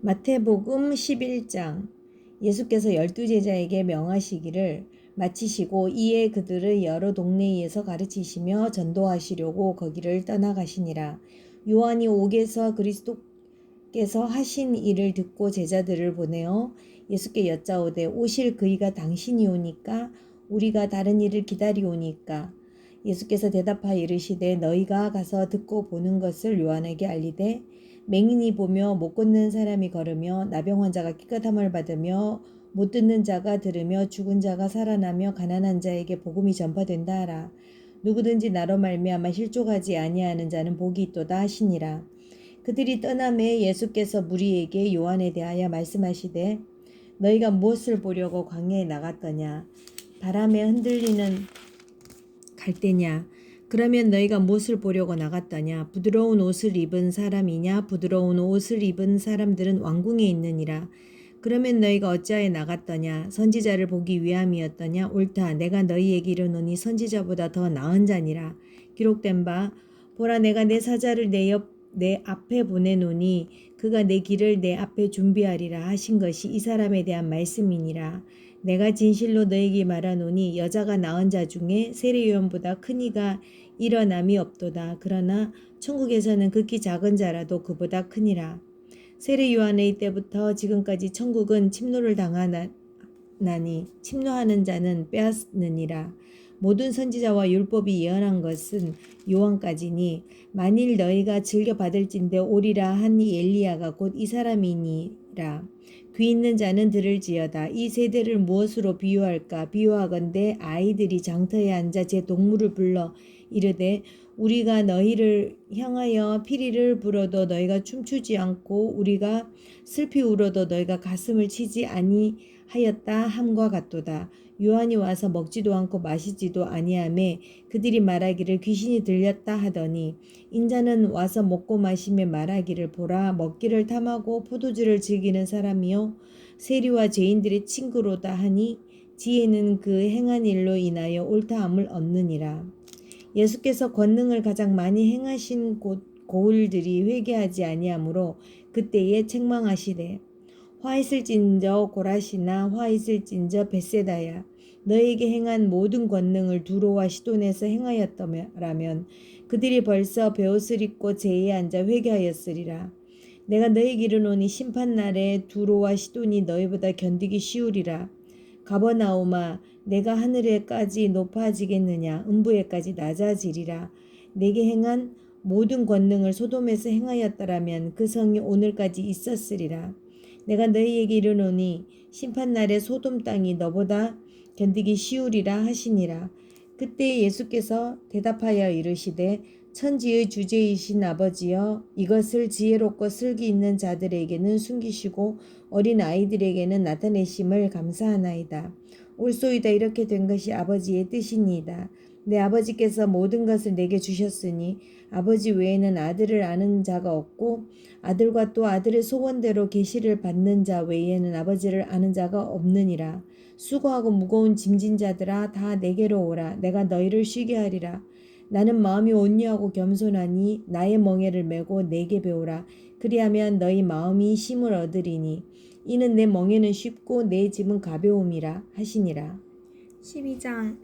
마태복음 11장. 예수께서 12제자에게 명하시기를 마치시고 이에 그들을 여러 동네에서 가르치시며 전도하시려고 거기를 떠나가시니라. 요한이 옥에서 그리스도께서 하신 일을 듣고 제자들을 보내어 예수께 여짜오되 오실 그이가 당신이오니까 우리가 다른 일을 기다리오니까. 예수께서 대답하여 이르시되 너희가 가서 듣고 보는 것을 요한에게 알리되 맹인이 보며 못 걷는 사람이 걸으며 나병 환자가 깨끗함을 받으며 못 듣는 자가 들으며 죽은 자가 살아나며 가난한 자에게 복음이 전파된다 하라. 누구든지 나로 말미암아 실족하지 아니하는 자는 복이 있도다 하시니라. 그들이 떠나매 예수께서 무리에게 요한에 대하여 말씀하시되 너희가 무엇을 보려고 광야에 나갔더냐? 바람에 흔들리는 갈대냐? 그러면 너희가 무엇을 보려고 나갔더냐? 부드러운 옷을 입은 사람이냐? 부드러운 옷을 입은 사람들은 왕궁에 있느니라. 그러면 너희가 어찌하여 나갔더냐? 선지자를 보기 위함이었더냐? 옳다. 내가 너희에게 이르노니 선지자보다 더 나은 자니라. 기록된 바 보라 내가 내 사자를 내 앞에 보내노니 그가 내 길을 내 앞에 준비하리라 하신 것이 이 사람에 대한 말씀이니라. 내가 진실로 너에게 말하노니 여자가 낳은 자 중에 세례요한보다 큰 이가 일어남이 없도다. 그러나 천국에서는 극히 작은 자라도 그보다 크니라. 세례요한의 때부터 지금까지 천국은 침노를 당하나니 침노하는 자는 빼앗느니라. 모든 선지자와 율법이 예언한 것은 요한까지니 만일 너희가 즐겨 받을진대 오리라 한 엘리야가 곧 이 사람이니라. 귀 있는 자는 들을지어다. 이 세대를 무엇으로 비유할까? 비유하건대 아이들이 장터에 앉아 제 동물을 불러 이르되 우리가 너희를 향하여 피리를 불어도 너희가 춤추지 않고 우리가 슬피 울어도 너희가 가슴을 치지 아니하였다 함과 같도다. 요한이 와서 먹지도 않고 마시지도 아니하매 그들이 말하기를 귀신이 들렸다 하더니 인자는 와서 먹고 마시며 말하기를 보라 먹기를 탐하고 포도주를 즐기는 사람이요 세리와 죄인들의 친구로다 하니 지혜는 그 행한 일로 인하여 옳다함을 얻느니라. 예수께서 권능을 가장 많이 행하신 고을들이 회개하지 아니하므로 그때에 책망하시되 화 있을진저 고라시나 화 있을진저 벳세다야 너에게 행한 모든 권능을 두로와 시돈에서 행하였더라면 그들이 벌써 베옷을 입고 제에 앉아 회개하였으리라. 내가 너에게 이르노니 심판날에 두로와 시돈이 너희보다 견디기 쉬우리라. 가버나움아 내가 하늘에까지 높아지겠느냐 음부에까지 낮아지리라. 내게 행한 모든 권능을 소돔에서 행하였더라면 그 성이 오늘까지 있었으리라. 내가 너희에게 이르노니 심판날에 소돔 땅이 너보다 견디기 쉬우리라 하시니라. 그때 예수께서 대답하여 이르시되 천지의 주제이신 아버지여 이것을 지혜롭고 슬기 있는 자들에게는 숨기시고 어린 아이들에게는 나타내심을 감사하나이다. 옳소이다. 이렇게 된 것이 아버지의 뜻이니이다. 내 아버지께서 모든 것을 내게 주셨으니 아버지 외에는 아들을 아는 자가 없고 아들과 또 아들의 소원대로 계시를 받는 자 외에는 아버지를 아는 자가 없느니라. 수고하고 무거운 짐진 자들아 다 내게로 오라. 내가 너희를 쉬게 하리라. 나는 마음이 온유하고 겸손하니 나의 멍에를 메고 내게 배우라. 그리하면 너희 마음이 쉼을 얻으리니 이는 내 멍에는 쉽고 내 짐은 가벼움이라 하시니라. 12장.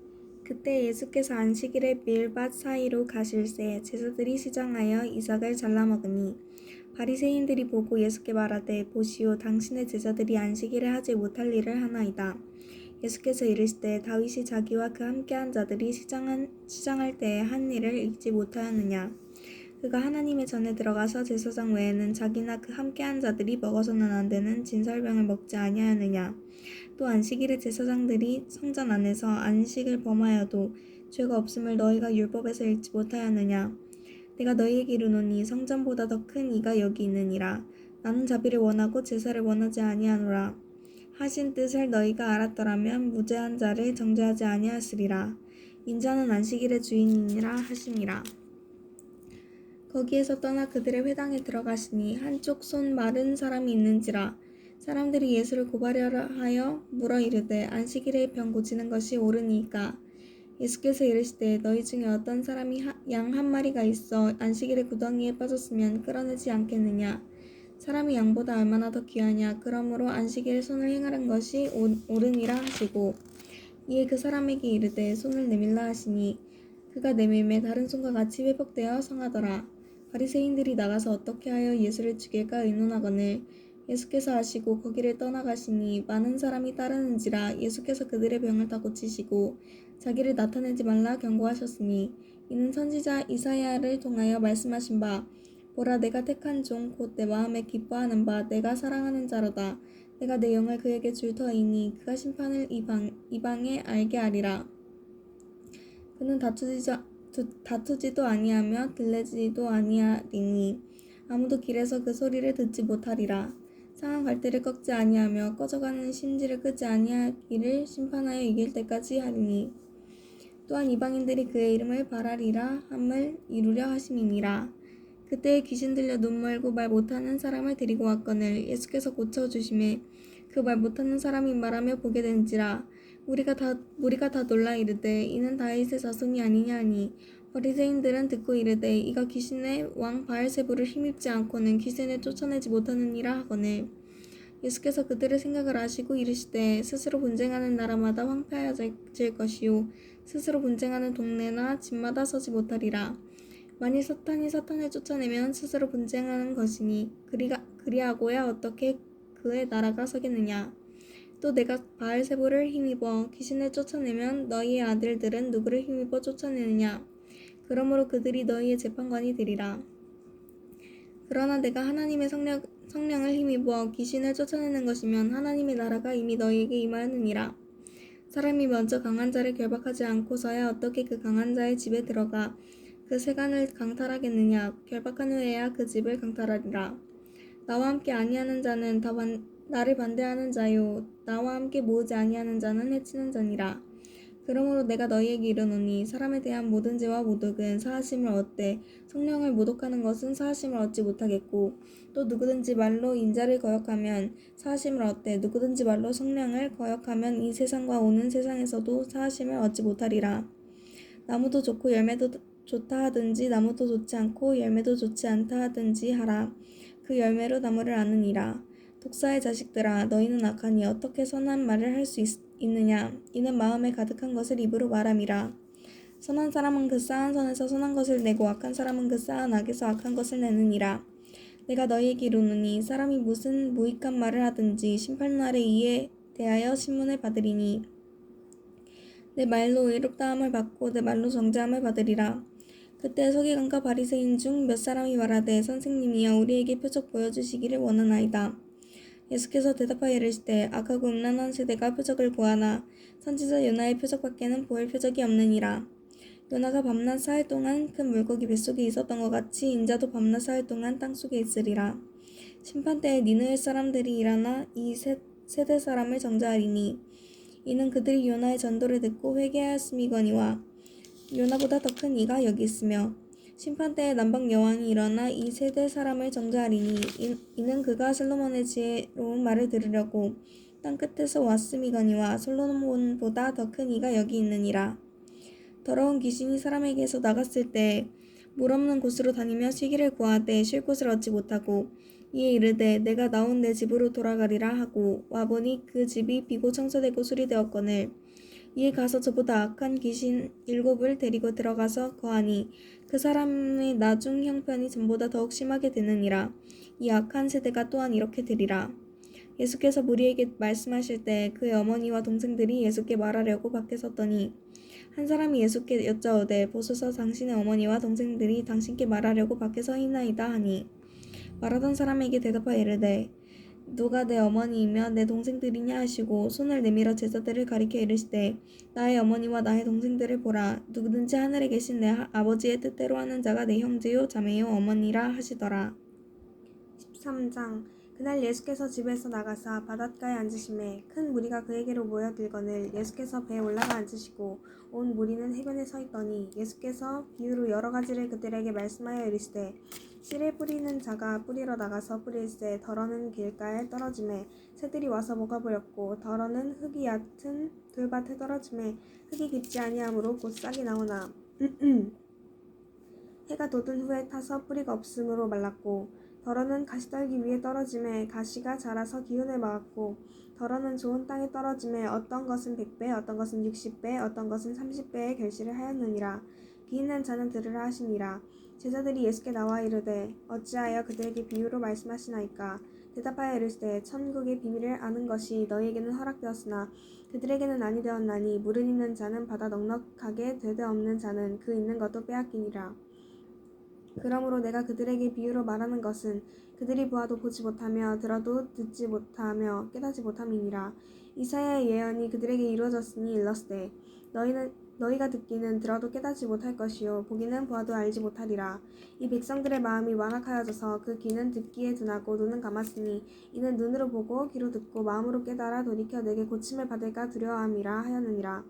그때 예수께서 안식일에 밀밭 사이로 가실새 제자들이 시장하여 이삭을 잘라 먹으니 바리새인들이 보고 예수께 말하되 보시오 당신의 제자들이 안식일에 하지 못할 일을 하나이다. 예수께서 이르시되 다윗이 자기와 그 함께한 자들이 시장할 때에 한 일을 잊지 못하였느냐. 그가 하나님의 전에 들어가서 제사장 외에는 자기나 그 함께한 자들이 먹어서는 안 되는 진설병을 먹지 아니하였느냐. 또 안식일에 제사장들이 성전 안에서 안식을 범하여도 죄가 없음을 너희가 율법에서 읽지 못하였느냐. 내가 너희에게 이르노니 성전보다 더 큰 이가 여기 있느니라. 나는 자비를 원하고 제사를 원하지 아니하노라. 하신 뜻을 너희가 알았더라면 무죄한 자를 정죄하지 아니하였으리라. 인자는 안식일의 주인이니라 하시니라. 거기에서 떠나 그들의 회당에 들어가시니 한쪽 손 마른 사람이 있는지라. 사람들이 예수를 고발하려 하여 물어 이르되 안식일에 병 고치는 것이 옳으니까. 예수께서 이르시되 너희 중에 어떤 사람이 양 한 마리가 있어 안식일에 구덩이에 빠졌으면 끌어내지 않겠느냐. 사람이 양보다 얼마나 더 귀하냐. 그러므로 안식일에 손을 행하는 것이 옳으니라 하시고 이에 그 사람에게 이르되 손을 내밀라 하시니 그가 내밀매 다른 손과 같이 회복되어 성하더라. 바리새인들이 나가서 어떻게 하여 예수를 죽일까 의논하거늘 예수께서 아시고 거기를 떠나가시니 많은 사람이 따르는지라 예수께서 그들의 병을 다 고치시고 자기를 나타내지 말라 경고하셨으니 이는 선지자 이사야를 통하여 말씀하신 바 보라 내가 택한 종 곧 내 마음에 기뻐하는 바 내가 사랑하는 자로다. 내가 내 영을 그에게 줄 터이니 그가 심판을 이방에 알게 하리라. 그는 다투지도 아니하며 들레지도 아니하리니 아무도 길에서 그 소리를 듣지 못하리라. 상한 갈대를 꺾지 아니하며 꺼져가는 심지를 끄지 아니하기를 심판하여 이길 때까지 하리니 또한 이방인들이 그의 이름을 바라리라 함을 이루려 하심이니라. 그때에 귀신 들려 눈 멀고 말 못하는 사람을 데리고 왔거늘 예수께서 고쳐주심에 그 말 못하는 사람이 말하며 보게 된지라. 우리가 다 놀라 이르되 이는 다윗의 자손이 아니냐 하니 바리새인들은 듣고 이르되 이가 귀신의 왕 바알세불을 힘입지 않고는 귀신을 쫓아내지 못하느니라 하거늘 예수께서 그들의 생각을 아시고 이르시되 스스로 분쟁하는 나라마다 황폐해질 것이요 스스로 분쟁하는 동네나 집마다 서지 못하리라. 만일 사탄이 사탄을 쫓아내면 스스로 분쟁하는 것이니 그리하고야 어떻게 그의 나라가 서겠느냐. 또 내가 바알세불을 힘입어 귀신을 쫓아내면 너희의 아들들은 누구를 힘입어 쫓아내느냐. 그러므로 그들이 너희의 재판관이 되리라. 그러나 내가 하나님의 성령을 힘입어 귀신을 쫓아내는 것이면 하나님의 나라가 이미 너희에게 임하느니라. 사람이 먼저 강한 자를 결박하지 않고서야 어떻게 그 강한 자의 집에 들어가 그 세간을 강탈하겠느냐. 결박한 후에야 그 집을 강탈하리라. 나와 함께 아니하는 자는 다 나를 반대하는 자요 나와 함께 모으지 아니하는 자는 해치는 자니라. 그러므로 내가 너희에게 이르노니 사람에 대한 모든 죄와 모독은 사하심을 얻되 성령을 모독하는 것은 사하심을 얻지 못하겠고 또 누구든지 말로 인자를 거역하면 사하심을 얻되 누구든지 말로 성령을 거역하면 이 세상과 오는 세상에서도 사하심을 얻지 못하리라. 나무도 좋고 열매도 좋다 하든지 나무도 좋지 않고 열매도 좋지 않다 하든지 하라. 그 열매로 나무를 아느니라. 독사의 자식들아 너희는 악하니 어떻게 선한 말을 할 수 있느냐. 이는 마음에 가득한 것을 입으로 말함이라. 선한 사람은 그 쌓은 선에서 선한 것을 내고 악한 사람은 그 쌓은 악에서 악한 것을 내느니라. 내가 너희에게 이르노니 사람이 무슨 무익한 말을 하든지 심판날에 이에 대하여 신문을 받으리니 내 말로 의롭다함을 받고 내 말로 정죄함을 받으리라. 그때 서기관과 바리새인 중 몇 사람이 말하되 선생님이여 우리에게 표적 보여주시기를 원하나이다. 예수께서 대답하여 이르시되 악하고 음란한 세대가 표적을 구하나 선지자 요나의 표적밖에는 보일 표적이 없느니라. 요나가 밤낮 사흘 동안 큰 물고기 뱃속에 있었던 것 같이 인자도 밤낮 사흘 동안 땅속에 있으리라. 심판때에 니느웨 사람들이 일어나 이 세대 사람을 정죄하리니 이는 그들이 요나의 전도를 듣고 회개하였음이거니와 요나보다 더 큰 이가 여기 있으며 심판때에 남방 여왕이 일어나 이 세대 사람을 정죄하리니 이는 그가 솔로몬의 지혜로운 말을 들으려고 땅 끝에서 왔음이거니와 솔로몬보다 더 큰 이가 여기 있느니라. 더러운 귀신이 사람에게서 나갔을 때 물 없는 곳으로 다니며 쉬기를 구하되 쉴 곳을 얻지 못하고 이에 이르되 내가 나온 내 집으로 돌아가리라 하고 와보니 그 집이 비고 청소되고 수리되었거늘 이에 가서 저보다 악한 귀신 7을 데리고 들어가서 거하니 그 사람의 나중 형편이 전보다 더욱 심하게 되느니라. 이 악한 세대가 또한 이렇게 되리라. 예수께서 무리에게 말씀하실 때 그의 어머니와 동생들이 예수께 말하려고 밖에 섰더니 한 사람이 예수께 여짜오되 보소서 당신의 어머니와 동생들이 당신께 말하려고 밖에 서 있나이다 하니 말하던 사람에게 대답하여 이르되 누가 내 어머니이며 내 동생들이냐 하시고 손을 내밀어 제자들을 가리켜 이르시되 나의 어머니와 나의 동생들을 보라. 누구든지 하늘에 계신 내 아버지의 뜻대로 하는 자가 내 형제요 자매요 어머니라 하시더라. 13장 그날 예수께서 집에서 나가사 바닷가에 앉으심에 큰 무리가 그에게로 모여들거늘 예수께서 배에 올라가 앉으시고 온 무리는 해변에 서 있더니 예수께서 비유로 여러 가지를 그들에게 말씀하여 이르시되 씨를 뿌리는 자가 뿌리러 나가서 뿌릴새 덜어는 길가에 떨어지매 새들이 와서 먹어버렸고 덜어는 흙이 얕은 돌밭에 떨어지매 흙이 깊지 아니하므로 곧 싹이 나오나 해가 돋은 후에 타서 뿌리가 없으므로 말랐고 더러는 가시떨기 위에 떨어짐에 가시가 자라서 기운을 막았고 더러는 좋은 땅에 떨어짐에 어떤 것은 100배 어떤 것은 60배 어떤 것은 30배의 결실을 하였느니라. 귀 있는 자는 들으라 하시니라. 제자들이 예수께 나와 이르되 어찌하여 그들에게 비유로 말씀하시나이까. 대답하여 이르시되 천국의 비밀을 아는 것이 너희에게는 허락되었으나 그들에게는 아니 되었나니 물은 있는 자는 받아 넉넉하게 되되 없는 자는 그 있는 것도 빼앗기니라. 그러므로 내가 그들에게 비유로 말하는 것은 그들이 보아도 보지 못하며 들어도 듣지 못하며 깨닫지 못함이니라. 이사야의 예언이 그들에게 이루어졌으니 일렀으되 너희가 듣기는 들어도 깨닫지 못할 것이요 보기는 보아도 알지 못하리라. 이 백성들의 마음이 완악하여져서 그 귀는 듣기에 둔하고 눈은 감았으니 이는 눈으로 보고 귀로 듣고 마음으로 깨달아 돌이켜 내게 고침을 받을까 두려워함이라 하였느니라.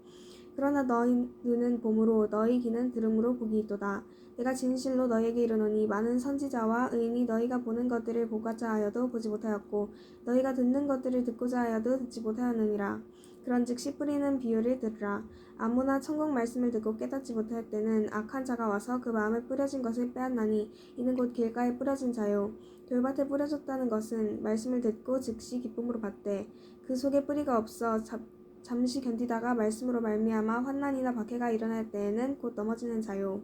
그러나 너희 눈은 봄으로 너희 귀는 들음으로 복이 있도다. 내가 진실로 너희에게 이르노니 많은 선지자와 의인이 너희가 보는 것들을 보고자 하여도 보지 못하였고 너희가 듣는 것들을 듣고자 하여도 듣지 못하였느니라. 그런즉 씨 뿌리는 비유를 들으라. 아무나 천국 말씀을 듣고 깨닫지 못할 때는 악한 자가 와서 그 마음에 뿌려진 것을 빼앗나니 이는 곧 길가에 뿌려진 자요. 돌밭에 뿌려졌다는 것은 말씀을 듣고 즉시 기쁨으로 받되 그 속에 뿌리가 없어 잠시 견디다가 말씀으로 말미암아 환난이나 박해가 일어날 때에는 곧 넘어지는 자요.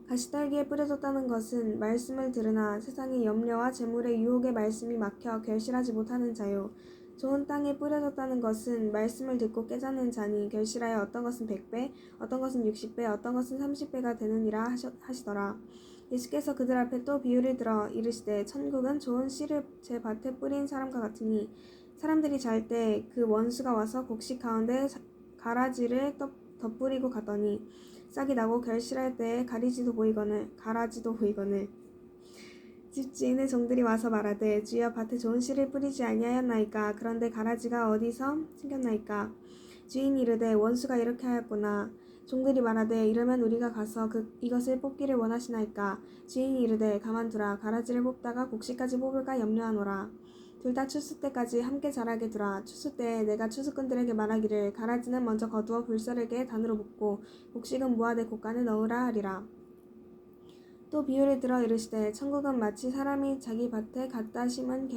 가시떨기에 뿌려졌다는 것은 말씀을 들으나 세상의 염려와 재물의 유혹의 말씀이 막혀 결실하지 못하는 자요. 좋은 땅에 뿌려졌다는 것은 말씀을 듣고 깨닫는 자니 결실하여 어떤 것은 100배, 어떤 것은 60배, 어떤 것은 30배가 되느니라 하시더라. 예수께서 그들 앞에 또 비유를 들어 이르시되 천국은 좋은 씨를 제 밭에 뿌린 사람과 같으니 사람들이 잘 때 그 원수가 와서 곡식 가운데 가라지를 덧뿌리고 가더니 싹이 나고 결실할 때에 가라지도 보이거늘 집주인의 종들이 와서 말하되 주여 밭에 좋은 씨를 뿌리지 아니하였나이까. 그런데 가라지가 어디서 생겼나이까. 주인이 이르되 원수가 이렇게 하였구나. 종들이 말하되 이러면 우리가 가서 이것을 뽑기를 원하시나이까. 주인이 이르되 가만두라. 가라지를 뽑다가 곡식까지 뽑을까 염려하노라. 둘 다 추수 때까지 함께 자라게 두라. 추수 때에 내가 추수꾼들에게 말하기를 가라지는 먼저 거두어 불사르게 단으로 붓고 곡식은 모아내 곡간에 넣으라 하리라. 또 비유를 들어 이르시되 천국은 마치 사람이 자기 밭에 갖다 심은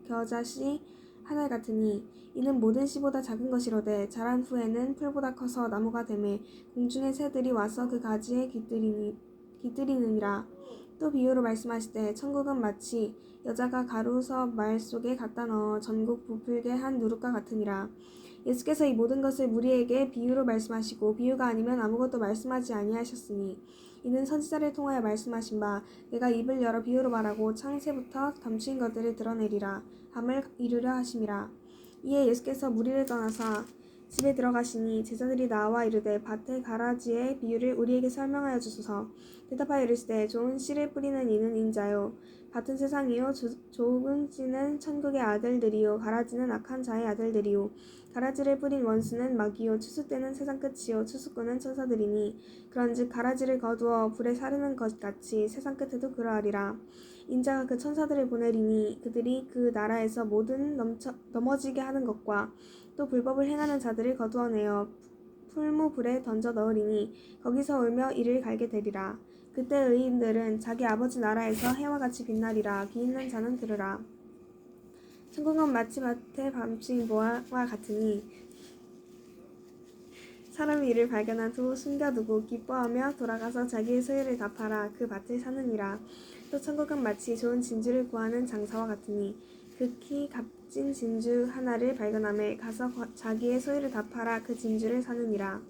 겨자씨 하나 같으니 이는 모든 씨보다 작은 것이로되 자란 후에는 풀보다 커서 나무가 되매 공중의 새들이 와서 그 가지에 깃들이느니라. 또 비유로 말씀하시되 천국은 마치 여자가 가루서 말 속에 갖다 넣어 전국 부풀게 한 누룩과 같으니라. 예수께서 이 모든 것을 무리에게 비유로 말씀하시고 비유가 아니면 아무것도 말씀하지 아니하셨으니 이는 선지자를 통하여 말씀하신 바 내가 입을 열어 비유로 말하고 창세부터 감추인 것들을 드러내리라 함을 이루려 하심이라. 이에 예수께서 무리를 떠나사 집에 들어가시니 제자들이 나와 이르되 밭의 가라지의 비유를 우리에게 설명하여 주소서. 대답하여 이르시되 좋은 씨를 뿌리는 이는 인자요 밭은 세상이요 좋은 씨는 천국의 아들들이요 가라지는 악한 자의 아들들이요 가라지를 뿌린 원수는 마귀요 추수 때는 세상 끝이요 추수꾼은 천사들이니 그런즉 가라지를 거두어 불에 사르는 것 같이 세상 끝에도 그러하리라. 인자가 그 천사들을 보내리니 그들이 그 나라에서 모든 넘어지게 하는 것과 또 불법을 행하는 자들을 거두어내어 풀무불에 던져 넣으리니 거기서 울며 이를 갈게 되리라. 그때 의인들은 자기 아버지 나라에서 해와 같이 빛나리라. 귀 있는 자는 들으라. 천국은 마치 밭에 밤중 모아와 같으니 사람이 이를 발견한 후 숨겨두고 기뻐하며 돌아가서 자기의 소유를 다 팔아 그 밭을 사느니라. 또 천국은 마치 좋은 진주를 구하는 장사와 같으니 극히 값진 진주 하나를 발견하매 가서 자기의 소유를 다 팔아 그 진주를 사느니라.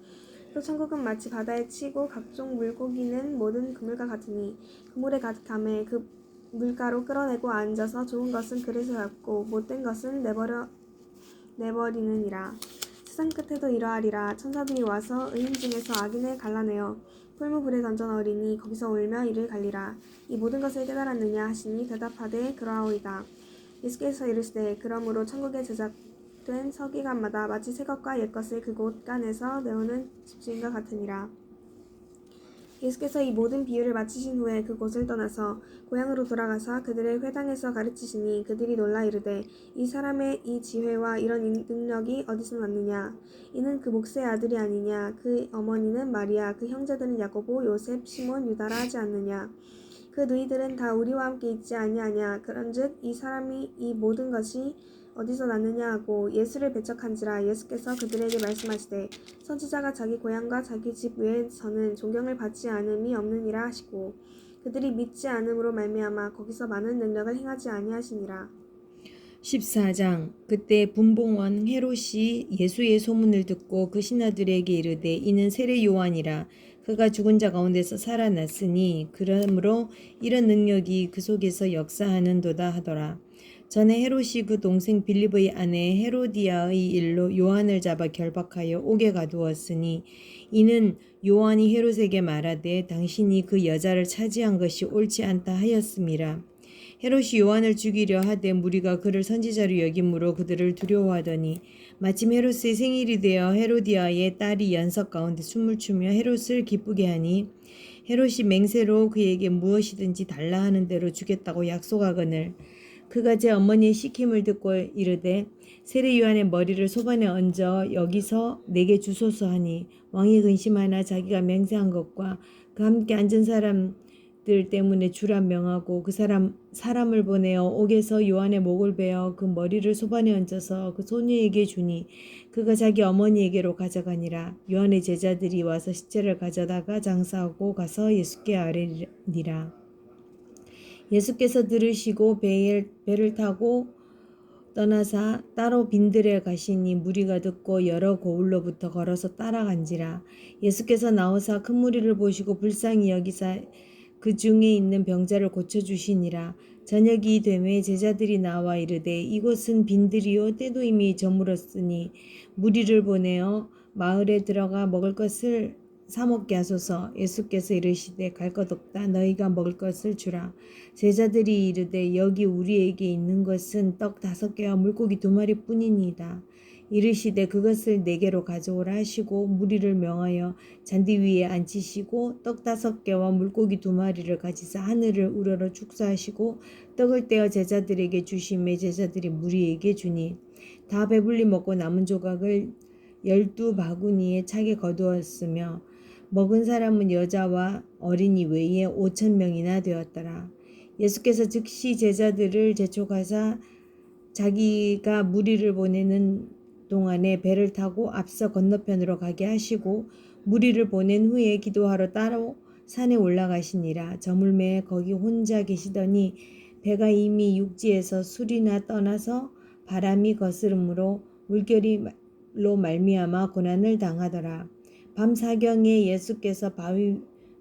또 천국은 마치 바다에 치고 각종 물고기는 모든 그물과 같으니 그물에 가득함에 그 물가로 끌어내고 앉아서 좋은 것은 그릇에 담고 못된 것은 내버리느니라. 세상 끝에도 이러하리라. 천사들이 와서 의인 중에서 악인을 갈라내어 풀무불에 던져 넣으리니 거기서 울며 이를 갈리라. 이 모든 것을 깨달았느냐 하시니 대답하되 그러하오이다. 예수께서 이르시되 그러므로 천국에 제작된 서기관마다 마치 새 것과 옛 것을 그 곳간에서 내오는 집주인과 같으니라. 예수께서 이 모든 비유를 마치신 후에 그곳을 떠나서 고향으로 돌아가사 그들의 회당에서 가르치시니 그들이 놀라 이르되 이 사람의 이 지혜와 이런 능력이 어디서 났느냐. 이는 그 목세의 아들이 아니냐. 그 어머니는 마리아 그 형제들은 야고보 요셉 시몬 유다라 하지 않느냐. 그 누이들은 다 우리와 함께 있지 아니하냐. 그런즉 이 사람이 이 모든 것이 어디서 났느냐 하고 예수를 배척한지라. 예수께서 그들에게 말씀하시되 선지자가 자기 고향과 자기 집 외에서는 존경을 받지 않음이 없느니라 하시고 그들이 믿지 않음으로 말미암아 거기서 많은 능력을 행하지 아니하시니라. 14장. 그때 분봉왕 헤롯이 예수의 소문을 듣고 그 신하들에게 이르되 이는 세례 요한이라. 그가 죽은 자 가운데서 살아났으니 그러므로 이런 능력이 그 속에서 역사하는도다 하더라. 전에 헤롯이 그 동생 빌립의 아내 헤로디아의 일로 요한을 잡아 결박하여 옥에 가두었으니 이는 요한이 헤롯에게 말하되 당신이 그 여자를 차지한 것이 옳지 않다 하였음이라. 헤롯이 요한을 죽이려 하되 무리가 그를 선지자로 여김으로 그들을 두려워하더니 마침 헤롯의 생일이 되어 헤로디아의 딸이 연석 가운데 춤을 추며 헤롯을 기쁘게 하니 헤롯이 맹세로 그에게 무엇이든지 달라 하는 대로 주겠다고 약속하거늘 그가 제 어머니의 시킴을 듣고 이르되 세례 요한의 머리를 소반에 얹어 여기서 내게 주소서 하니 왕이 근심하나 자기가 맹세한 것과 그 함께 앉은 사람들 때문에 주라 명하고 그 사람을 보내어 옥에서 요한의 목을 베어 그 머리를 소반에 얹어서 그 소녀에게 주니 그가 자기 어머니에게로 가져가니라. 요한의 제자들이 와서 시체를 가져다가 장사하고 가서 예수께 아뢰니라. 예수께서 들으시고 배를 타고 떠나사 따로 빈들에 가시니 무리가 듣고 여러 고을로부터 걸어서 따라간지라. 예수께서 나오사 큰 무리를 보시고 불쌍히 여기사 그 중에 있는 병자를 고쳐주시니라. 저녁이 되매 제자들이 나와 이르되 이곳은 빈들이요 때도 이미 저물었으니 무리를 보내어 마을에 들어가 먹을 것을 사 먹게 하소서. 예수께서 이르시되 갈 것 없다. 너희가 먹을 것을 주라. 제자들이 이르되 여기 우리에게 있는 것은 떡 5개와 물고기 2마리 뿐이니이다. 이르시되 그것을 내게로 가져오라 하시고 무리를 명하여 잔디 위에 앉히시고 떡 5개와 물고기 2마리를 가지사 하늘을 우러러 축사하시고 떡을 떼어 제자들에게 주시매 제자들이 무리에게 주니 다 배불리 먹고 남은 조각을 12바구니에 차게 거두었으며 먹은 사람은 여자와 어린이 외에 5,000명이나 되었더라. 예수께서 즉시 제자들을 재촉하사 자기가 무리를 보내는 동안에 배를 타고 앞서 건너편으로 가게 하시고 무리를 보낸 후에 기도하러 따로 산에 올라가시니라. 저물매에 거기 혼자 계시더니 배가 이미 육지에서 술이나 떠나서 바람이 거스름으로 물결로 말미암아 고난을 당하더라. 밤 사경에 예수께서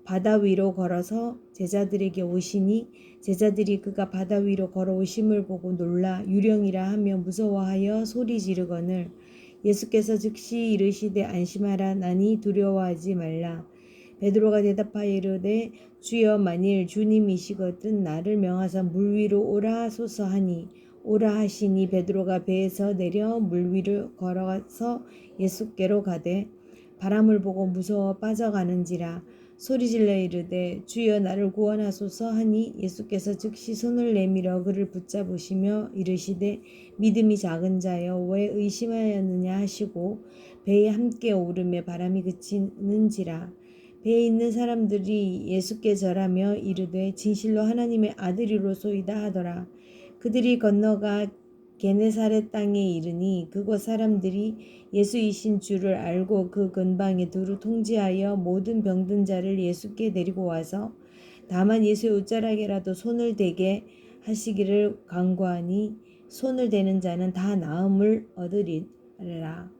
바다 위로 걸어서 제자들에게 오시니 제자들이 그가 바다 위로 걸어오심을 보고 놀라 유령이라 하며 무서워하여 소리 지르거늘 예수께서 즉시 이르시되 안심하라 나니 두려워하지 말라. 베드로가 대답하여 이르되 주여 만일 주님이시거든 나를 명하사 물 위로 오라 하소서 하니 오라 하시니 베드로가 배에서 내려 물 위를 걸어서 예수께로 가되 바람을 보고 무서워 빠져가는지라 소리질러 이르되 주여 나를 구원하소서 하니 예수께서 즉시 손을 내밀어 그를 붙잡으시며 이르시되 믿음이 작은 자여 왜 의심하였느냐 하시고 배에 함께 오르매 바람이 그치는지라. 배에 있는 사람들이 예수께 절하며 이르되 진실로 하나님의 아들이로소이다 하더라. 그들이 건너가 게네사렛 땅에 이르니 그곳 사람들이 예수이신 줄을 알고 그 근방에 두루 통지하여 모든 병든 자를 예수께 데리고 와서 다만 예수의 옷자락에라도 손을 대게 하시기를 간구하니 손을 대는 자는 다 나음을 얻으리라.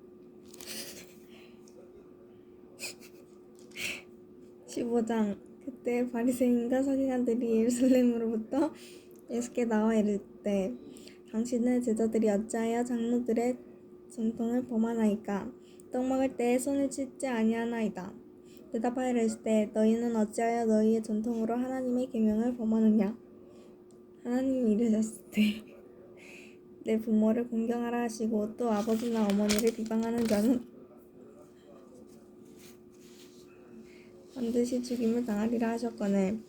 15장. 그때 바리새인과 서기관들이 예루살렘으로부터 예수께 나와 이르되 당신의 제자들이 어찌하여 장로들의 전통을 범하나이까? 떡 먹을 때에 손을 씻지 아니하나이다. 대답하여 이르시되 너희는 어찌하여 너희의 전통으로 하나님의 계명을 범하느냐? 하나님이 이르셨으되 내 부모를 공경하라 하시고 또 아버지나 어머니를 비방하는 자는 반드시 죽임을 당하리라 하셨거늘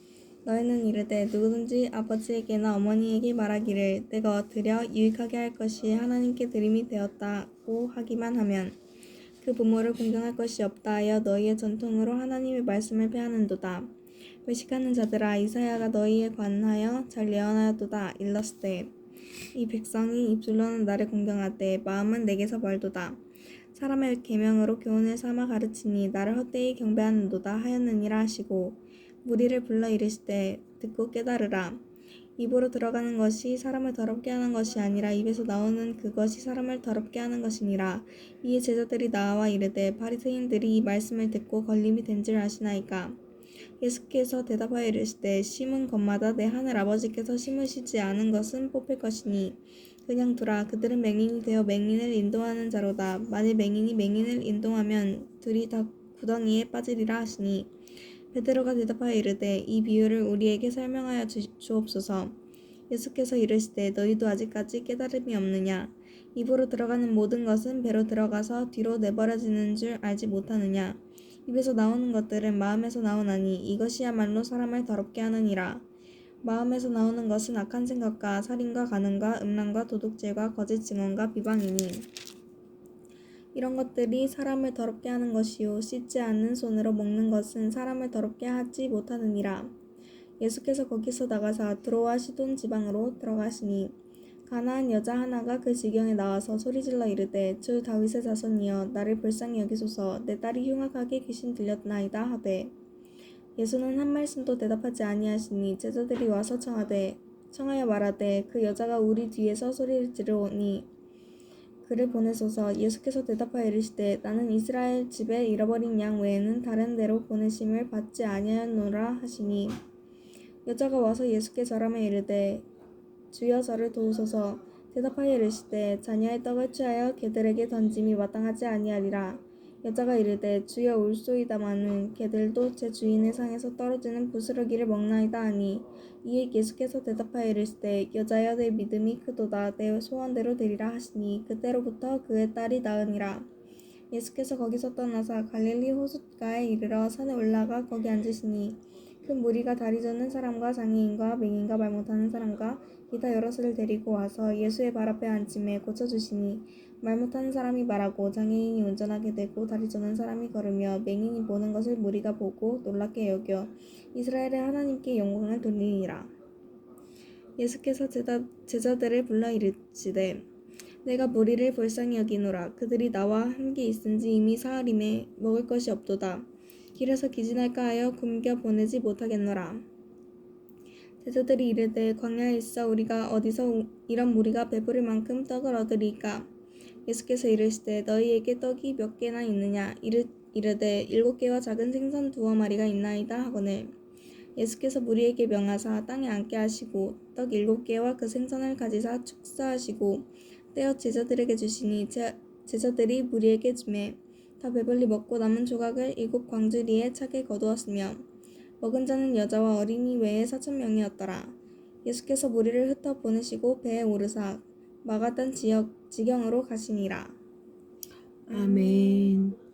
너희는 이르되 누구든지 아버지에게나 어머니에게 말하기를 내가 얻으려 유익하게 할 것이 하나님께 드림이 되었다고 하기만 하면 그 부모를 공경할 것이 없다 하여 너희의 전통으로 하나님의 말씀을 폐하는도다. 외식하는 자들아 이사야가 너희에 관하여 잘 예언하였도다. 일렀으되 이 백성이 입술로는 나를 공경하되 마음은 내게서 멀도다. 사람의 계명으로 교훈을 삼아 가르치니 나를 헛되이 경배하는도다 하였느니라 하시고 무리를 불러 이르시되 듣고 깨달으라. 입으로 들어가는 것이 사람을 더럽게 하는 것이 아니라 입에서 나오는 그것이 사람을 더럽게 하는 것이니라. 이에 제자들이 나와 이르되 바리새인들이 이 말씀을 듣고 걸림이 된 줄 아시나이까. 예수께서 대답하여 이르시되 심은 것마다 내 하늘 아버지께서 심으시지 않은 것은 뽑힐 것이니 그냥 두라. 그들은 맹인이 되어 맹인을 인도하는 자로다. 만일 맹인이 맹인을 인도하면 둘이 다 구덩이에 빠지리라 하시니 베드로가 대답하여 이르되 이 비유를 우리에게 설명하여 주옵소서. 예수께서 이르시되 너희도 아직까지 깨달음이 없느냐. 입으로 들어가는 모든 것은 배로 들어가서 뒤로 내버려지는 줄 알지 못하느냐. 입에서 나오는 것들은 마음에서 나오나니 이것이야말로 사람을 더럽게 하느니라. 마음에서 나오는 것은 악한 생각과 살인과 간음과 음란과 도둑질과 거짓 증언과 비방이니 이런 것들이 사람을 더럽게 하는 것이요 씻지 않는 손으로 먹는 것은 사람을 더럽게 하지 못하느니라. 예수께서 거기서 나가사 드로아 시돈 지방으로 들어가시니 가나안 여자 하나가 그 지경에 나와서 소리질러 이르되 주 다윗의 자손이여 나를 불쌍히 여기소서. 내 딸이 흉악하게 귀신 들렸나이다 하되 예수는 한 말씀도 대답하지 아니하시니 제자들이 와서 청하여 말하되 그 여자가 우리 뒤에서 소리를 지르오니 그를 보내소서. 예수께서 대답하여 이르시되 나는 이스라엘 집에 잃어버린 양 외에는 다른 데로 보내심을 받지 아니하였노라 하시니 여자가 와서 예수께 절하며 이르되 주여 저를 도우소서. 대답하여 이르시되 자녀의 떡을 취하여 개들에게 던짐이 마땅하지 아니하리라. 여자가 이르되 주여 올소이다마는 개들도 제 주인의 상에서 떨어지는 부스러기를 먹나이다 하니 이에 예수께서 대답하여 이르시되 여자여 내 믿음이 크도다. 내 소원대로 되리라 하시니 그때로부터 그의 딸이 나으니라. 예수께서 거기서 떠나사 갈릴리 호숫가에 이르러 산에 올라가 거기 앉으시니 큰 무리가 다리 젓는 사람과 장애인과 맹인과 말 못하는 사람과 기타 여럿을 데리고 와서 예수의 발 앞에 앉힘에 고쳐주시니 말 못하는 사람이 말하고 장애인이 운전하게 되고 다리 젓는 사람이 걸으며 맹인이 보는 것을 무리가 보고 놀랍게 여겨 이스라엘의 하나님께 영광을 돌리니라. 예수께서 제자들을 불러 이르시되 내가 무리를 불쌍히 여기노라. 그들이 나와 함께 있은지 이미 사흘임에 먹을 것이 없도다. 길에서 기진할까 하여 굶겨 보내지 못하겠노라. 제자들이 이르되 광야에 있어 우리가 어디서 이런 무리가 배부를 만큼 떡을 얻으리까. 예수께서 이르시되 너희에게 떡이 몇 개나 있느냐. 이르되 7개와 작은 생선 2마리가 있나이다 하거늘 예수께서 무리에게 명하사 땅에 앉게 하시고 떡 7개와 그 생선을 가지사 축사하시고 떼어 제자들에게 주시니 제자들이 무리에게 주매 다 배불리 먹고 남은 조각을 7광주리에 차게 거두었으며 먹은 자는 여자와 어린이 외에 4,000명이었더라. 예수께서 무리를 흩어 보내시고 배에 오르사 마가단 지경으로 가시니라. 아멘.